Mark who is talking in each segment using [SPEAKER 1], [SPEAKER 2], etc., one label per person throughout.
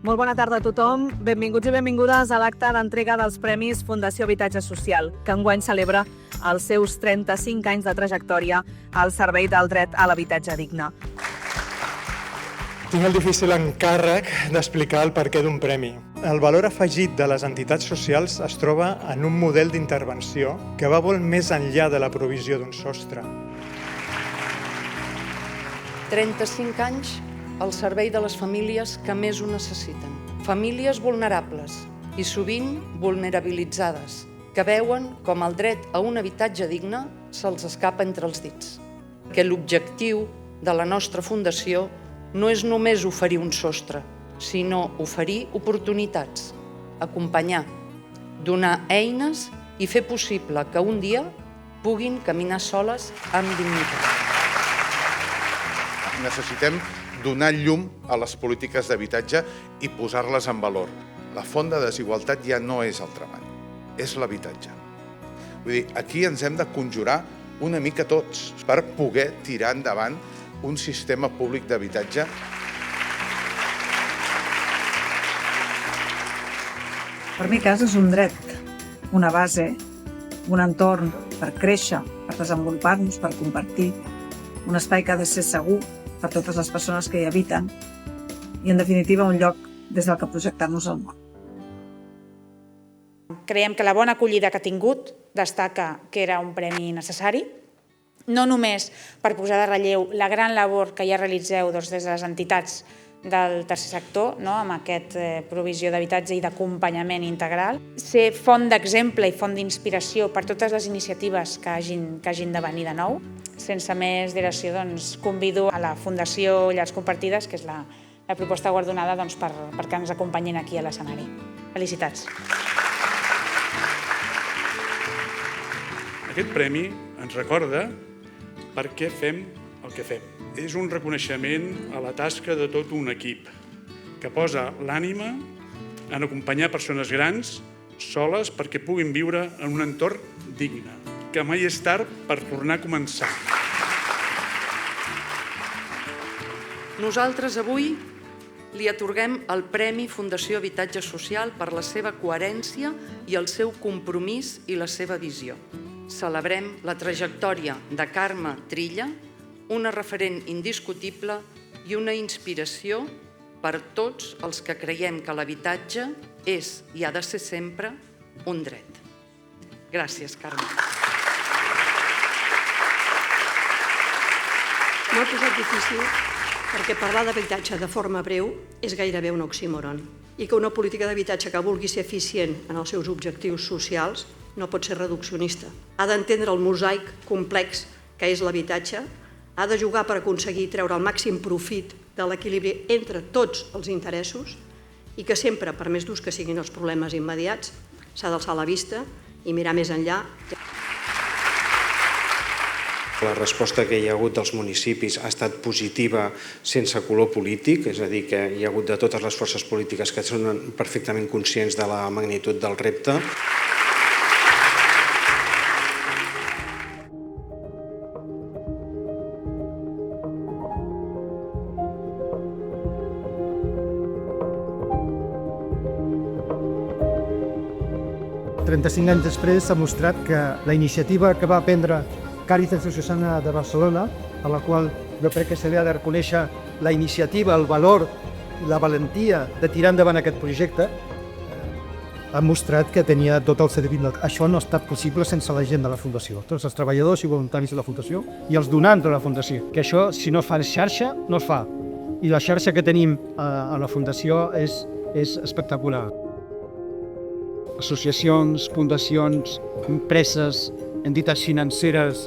[SPEAKER 1] Molt bona tarda a tothom. Benvinguts i benvingudes a l'acte d'entrega dels Premis Fundació Habitatge Social, que enguany celebra els seus 35 anys de trajectòria al servei del dret a l'habitatge digne.
[SPEAKER 2] Tinc el difícil encàrrec d'explicar el perquè d'un premi. El valor afegit de les entitats socials es troba en un model d'intervenció que va molt més enllà de la provisió d'un sostre.
[SPEAKER 3] 35 anys al servei de les famílies que més ho necessiten. Famílies vulnerables i sovint vulnerabilitzades, que veuen com el dret a un habitatge digne se'ls escapa entre els dits. Que l'objectiu de la nostra fundació no és només oferir un sostre, sinó oferir oportunitats, acompanyar, donar eines i fer possible que un dia puguin caminar soles amb dignitat.
[SPEAKER 4] Necessitem donar llum a les polítiques d'habitatge i posar-les en valor. La font de desigualtat ja no és el treball, és l'habitatge. Vull dir, aquí ens hem de conjurar una mica tots per poder tirar endavant un sistema públic d'habitatge.
[SPEAKER 5] Per mi, casa és un dret, una base, un entorn per créixer, per desenvolupar-nos, per compartir, un espai que ha de ser segur per totes les persones que hi habiten i, en definitiva, un lloc des del que projectar-nos al món.
[SPEAKER 6] Creiem que la bona acollida que ha tingut destaca que era un premi necessari, no només per posar de relleu la gran labor que ja realitzeu des de les entitats del tercer sector, amb aquesta provisió d'habitatge i d'acompanyament integral, ser font d'exemple i font d'inspiració per totes les iniciatives que hagin de venir de nou. Sense més dilació, convido a la Fundació Llars Compartides, que és la proposta guardonada, perquè ens acompanyin aquí a l'escenari. Felicitats.
[SPEAKER 7] Aquest premi ens recorda per què fem el que fem. És un reconeixement a la tasca de tot un equip que posa l'ànima en acompanyar persones grans soles perquè puguin viure en un entorn digne, que mai és tard per tornar a començar.
[SPEAKER 3] Nosaltres avui li atorguem el Premi Fundació Habitatge Social per la seva coherència i el seu compromís i la seva visió. Celebrem la trajectòria de Carme Trilla, una referent indiscutible i una inspiració per tots els que creiem que l'habitatge és i ha de ser sempre un dret. Gràcies, Carme.
[SPEAKER 8] M'ho ha posat difícil perquè parlar d'habitatge de forma breu és gairebé un oxímoron i que una política d'habitatge que vulgui ser eficient en els seus objectius socials no pot ser reduccionista. Ha d'entendre el mosaic complex que és l'habitatge, ha de jugar per aconseguir treure el màxim profit de l'equilibri entre tots els interessos i que sempre, per més durs que siguin els problemes immediats, s'ha d'alçar la vista i mirar més enllà.
[SPEAKER 9] La resposta que hi ha hagut dels municipis ha estat positiva sense color polític, és a dir, que hi ha hagut de totes les forces polítiques que són perfectament conscients de la magnitud del repte.
[SPEAKER 10] «35 anys després s'ha mostrat que la iniciativa que va prendre Càritas Diocesana de Barcelona, a la qual jo crec que se li ha de reconèixer la iniciativa, el valor i la valentia de tirar endavant aquest projecte, ha mostrat que tenia tot el cervell. Això no ha estat possible sense la gent de la Fundació, tots els treballadors i voluntaris de la Fundació i els donants de la Fundació. Que això, si no fa xarxa, no es fa. I la xarxa que tenim a la Fundació és espectacular. Associacions, fundacions, empreses, entitats financeres,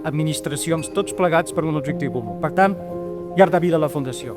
[SPEAKER 10] administracions, tots plegats per un objectiu comú. Per tant, llarga vida a la Fundació.